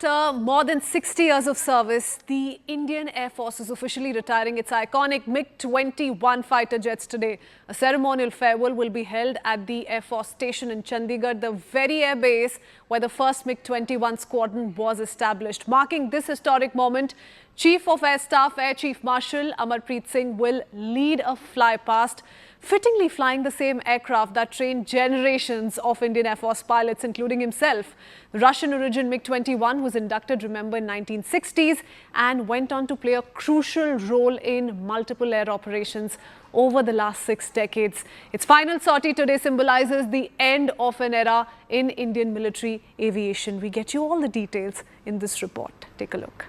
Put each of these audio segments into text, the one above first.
After more than 60 years of service, the Indian Air Force is officially retiring its iconic MiG-21 fighter jets today. A ceremonial farewell will be held at the Air Force Station in Chandigarh, the very air base where the first MiG-21 squadron was established. Marking this historic moment, Chief of Air Staff Air Chief Marshal Amarpreet Singh will lead a flypast, fittingly flying the same aircraft that trained generations of Indian Air Force pilots, including himself. The Russian origin MiG-21 was inducted, remember, in 1960s and went on to play a crucial role in multiple air operations over the last 6 decades. Its final sortie today symbolizes the end of an era in Indian military aviation. We get you all the details in this report. Take a look.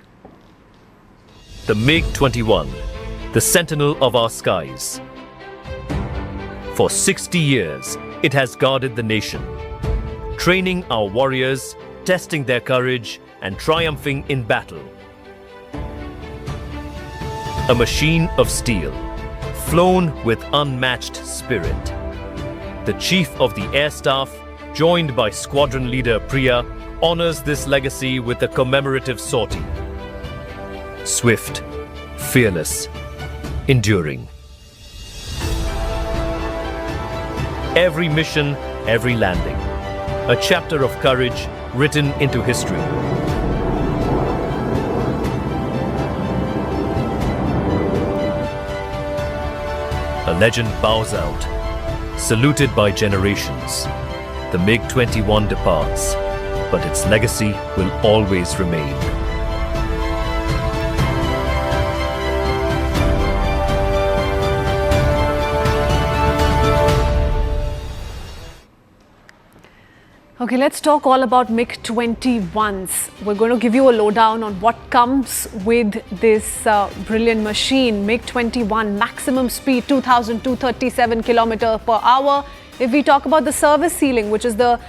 The MiG-21, the sentinel of our skies. For 60 years, it has guarded the nation, training our warriors, testing their courage, and triumphing in battle. A machine of steel, flown with unmatched spirit. The Chief of the Air Staff, joined by Squadron Leader Priya, honors this legacy with a commemorative sortie. Swift, fearless, enduring. Every mission, every landing. A chapter of courage written into history. A legend bows out, saluted by generations. The MiG-21 departs, but its legacy will always remain. Okay, let's talk all about MiG-21s. We're going to give you a lowdown on what comes with this brilliant machine. MiG-21 maximum speed 2,237 km per hour. If we talk about the service ceiling, which is the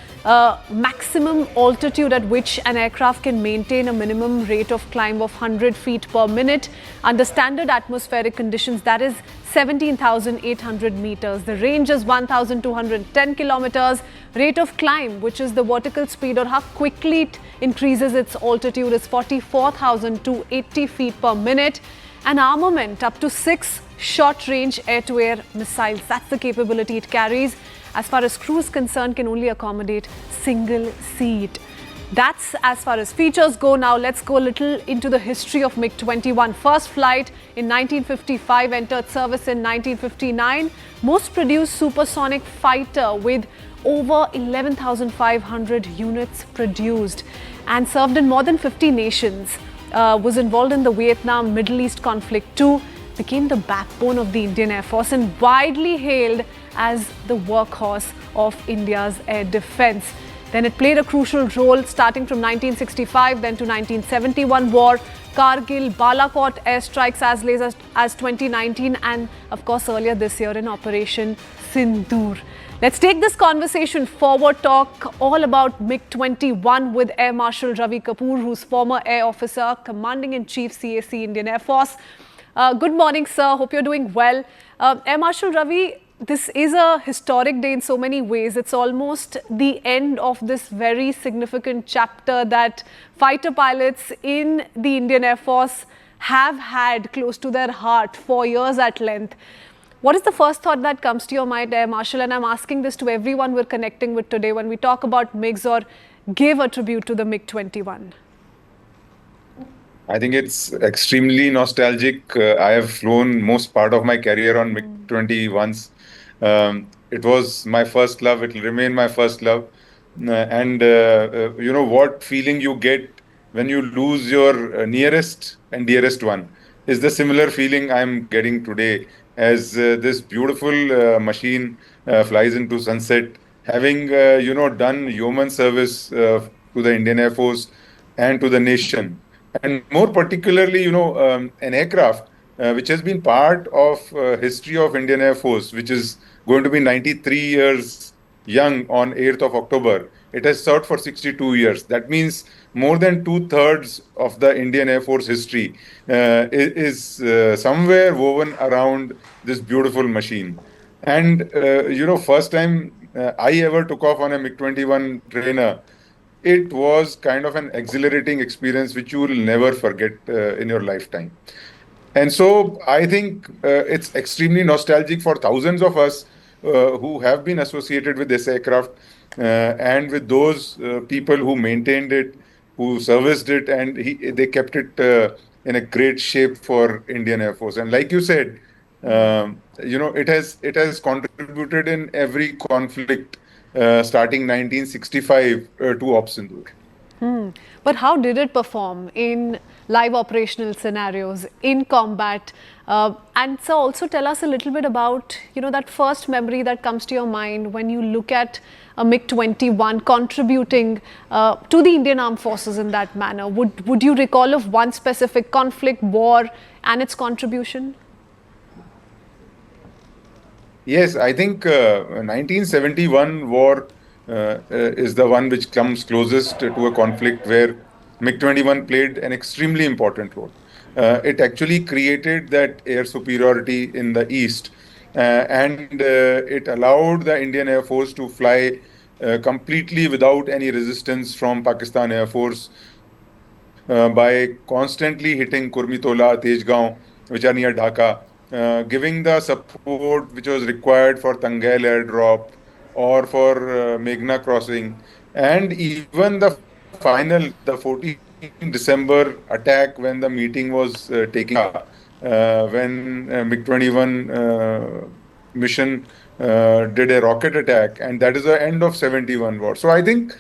maximum altitude at which an aircraft can maintain a minimum rate of climb of 100 feet per minute under standard atmospheric conditions, that is 17,800 meters. The range is 1,210 kilometers. Rate of climb, which is the vertical speed or how quickly it increases its altitude, is 44,280 feet per minute. And armament up to 6 short-range air-to-air missiles. That's the capability it carries. As far as crew is concerned, can only accommodate single seat. That's as far as features go. Now let's go a little into the history of MiG-21. First flight in 1955, entered service in 1959. Most produced supersonic fighter with over 11,500 units produced and served in more than 50 nations. Was involved in the Vietnam Middle East conflict too. Became the backbone of the Indian Air Force and widely hailed as the workhorse of India's air defense. Then it played a crucial role starting from 1965, then to 1971 war, Kargil, Balakot airstrikes as late as 2019 and of course earlier this year in Operation Sindoor. Let's take this conversation forward, talk all about MiG-21 with Air Marshal Ravi Kapoor, who's former Air Officer, Commanding-in-Chief CAC Indian Air Force. Good morning, sir. Hope you're doing well. Air Marshal Ravi, this is a historic day in so many ways. It's almost the end of this very significant chapter that fighter pilots in the Indian Air Force have had close to their heart for years at length. What is the first thought that comes to your mind, Air Marshal? And I'm asking this to everyone we're connecting with today when we talk about MiGs or give a tribute to the MiG-21. I think it's extremely nostalgic. I have flown most part of my career on MiG-21s. It was my first love. It will remain my first love. You know what feeling you get when you lose your nearest and dearest one is the similar feeling I'm getting today as this beautiful machine flies into sunset, having done yeoman service to the Indian Air Force and to the nation. And more particularly, an aircraft which has been part of history of Indian Air Force, which is going to be 93 years young on 8th of October. It has served for 62 years. That means more than 2/3 of the Indian Air Force history is somewhere woven around this beautiful machine. And, first time I ever took off on a MiG-21 trainer, it was kind of an exhilarating experience which you will never forget in your lifetime. And so I think it's extremely nostalgic for thousands of us who have been associated with this aircraft and with those people who maintained it, who serviced it, and they kept it in a great shape for Indian Air Force. And like you said, it has contributed in every conflict starting 1965 to Op Sindoor. But how did it perform in live operational scenarios, in combat? And so also tell us a little bit about, that first memory that comes to your mind when you look at a MiG-21 contributing to the Indian Armed Forces in that manner. Would you recall of one specific conflict, war, and its contribution? Yes, I think 1971 war is the one which comes closest to a conflict where MiG-21 played an extremely important role. It actually created that air superiority in the east, and it allowed the Indian Air Force to fly completely without any resistance from Pakistan Air Force by constantly hitting Kurmitola, Tejgaon, which are near Dhaka, giving the support which was required for Tangail airdrop or for Meghna crossing, and even the final, the 14 December attack when the meeting was taking when MiG-21 mission did a rocket attack, and that is the end of 71 war. So I think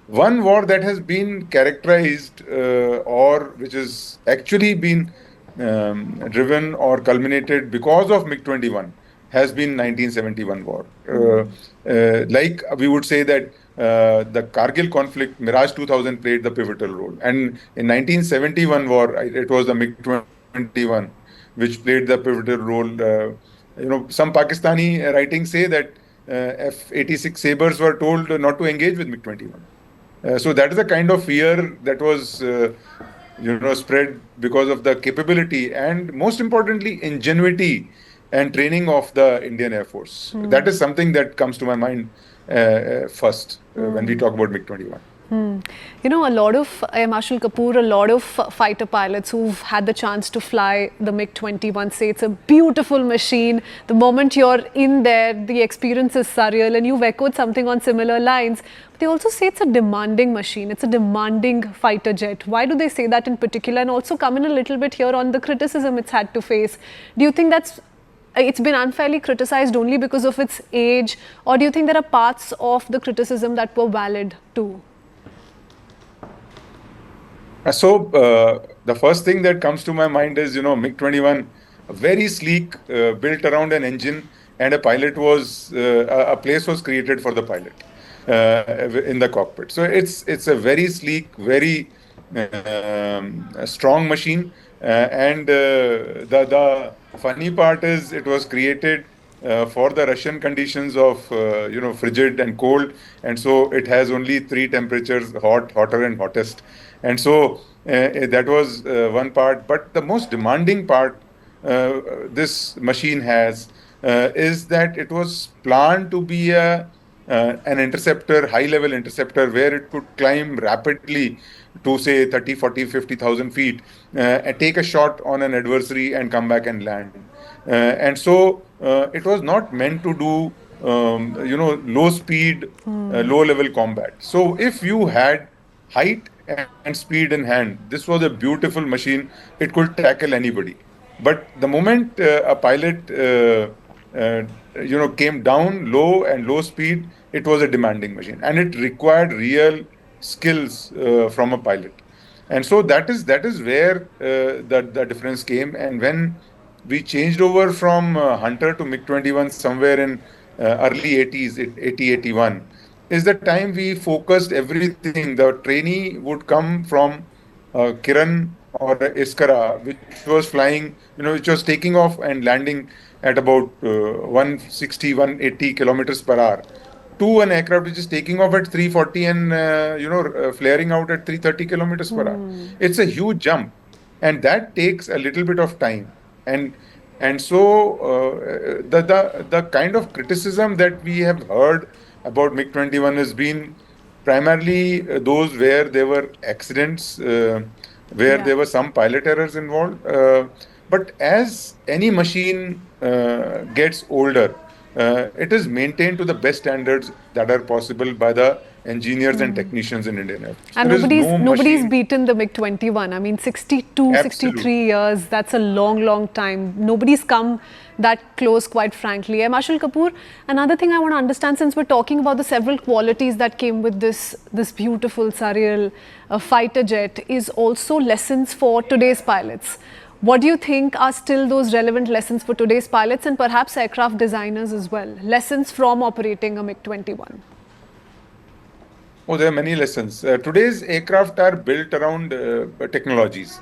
one war that has been characterized or which has actually been driven or culminated because of MiG-21 has been 1971 war. Like we would say that the Kargil conflict, Mirage 2000 played the pivotal role. And in 1971 war, it was the MiG-21 which played the pivotal role. Some Pakistani writings say that F-86 Sabres were told not to engage with MiG-21. So that is the kind of fear that was, spread because of the capability and, most importantly, ingenuity and training of the Indian Air Force. That is something that comes to my mind first when we talk about MiG-21. A lot of, Marshal Kapoor, a lot of fighter pilots who've had the chance to fly the MiG-21 say it's a beautiful machine. The moment you're in there, the experience is surreal, and you've echoed something on similar lines. But they also say it's a demanding machine. It's a demanding fighter jet. Why do they say that in particular? And also come in a little bit here on the criticism it's had to face. Do you think it's been unfairly criticized only because of its age, or do you think there are parts of the criticism that were valid too? The first thing that comes to my mind is, MiG-21, very sleek, built around an engine, and a place was created for the pilot in the cockpit. So it's a very sleek, very strong machine, and the funny part is it was created for the Russian conditions of frigid and cold, and so it has only three temperatures: hot, hotter, and hottest. And so that was one part. But the most demanding part this machine has is that it was planned to be an interceptor, high-level interceptor, where it could climb rapidly to say 30, 40, 50,000 feet and take a shot on an adversary and come back and land. And so it was not meant to do, low speed, low level combat. So if you had height and speed in hand, this was a beautiful machine. It could tackle anybody. But the moment a pilot, came down low and low speed, it was a demanding machine, and it required real skills from a pilot. And so that is where the difference came. And when we changed over from Hunter to MiG-21 somewhere in early 80s, 80, 81, is the time we focused everything. The trainee would come from Kiran or Iskara, which was flying, which was taking off and landing at about 160, 180 kilometers per hour, to an aircraft which is taking off at 340 and flaring out at 330 kilometers per hour. It's a huge jump, and that takes a little bit of time. And so the kind of criticism that we have heard about MiG-21 has been primarily those where there were accidents, where Yeah. there were some pilot errors involved. But as any machine gets older, it is maintained to the best standards that are possible by the engineers and technicians in Indian Air Force. And There is no nobody's machine. beaten the MiG-21. I mean, 62, 63 Absolutely. years, that's a long, long time. Nobody's come that close, quite frankly. Marshal Kapoor, another thing I want to understand, since we're talking about the several qualities that came with this beautiful, surreal fighter jet, is also lessons for today's pilots. What do you think are still those relevant lessons for today's pilots and perhaps aircraft designers as well? Lessons from operating a MiG-21. Oh, there are many lessons. Today's aircraft are built around technologies.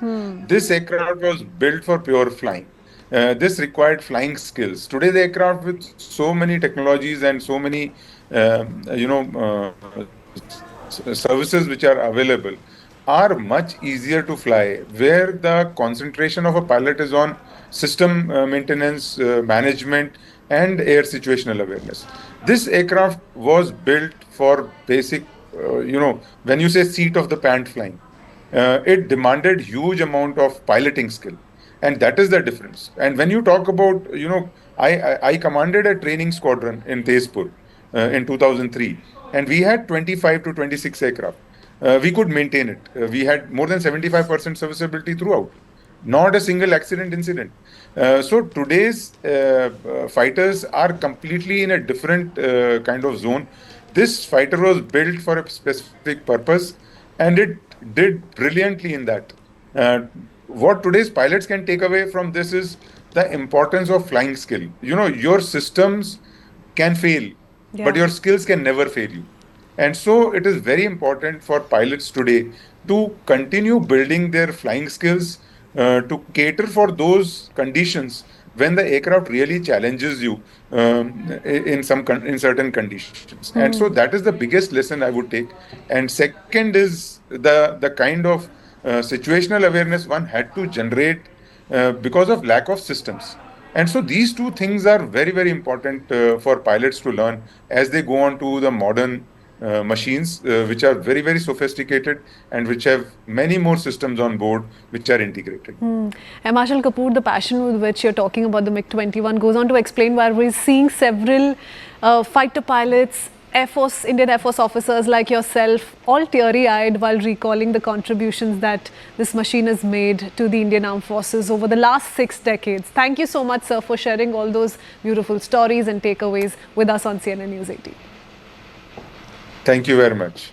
This aircraft was built for pure flying. This required flying skills. Today's aircraft with so many technologies and so many, services which are available are much easier to fly, where the concentration of a pilot is on system maintenance, management, and air situational awareness. This aircraft was built for basic, when you say seat of the pant flying, it demanded huge amount of piloting skill, and that is the difference. And when you talk about, I commanded a training squadron in Tezpur in 2003, and we had 25 to 26 aircraft. We could maintain it. We had more than 75% serviceability throughout, not a single accident incident. So today's fighters are completely in a different kind of zone. This fighter was built for a specific purpose, and it did brilliantly in that. Uh, what today's pilots can take away from this is the importance of flying skill. Your systems can fail, but Yeah. your skills can never fail you. And so it is very important for pilots today to continue building their flying skills, to cater for those conditions when the aircraft really challenges you, in certain conditions. And so that is the biggest lesson I would take. And second is the kind of situational awareness one had to generate because of lack of systems. And so these two things are very, very important for pilots to learn as they go on to the modern machines, which are very, very sophisticated and which have many more systems on board which are integrated. And Marshal Kapoor, the passion with which you're talking about the MiG-21 goes on to explain why we're seeing several fighter pilots, Indian Air Force officers like yourself, all teary-eyed while recalling the contributions that this machine has made to the Indian Armed Forces over the last 6 decades. Thank you so much, sir, for sharing all those beautiful stories and takeaways with us on CNN News 18. Thank you very much.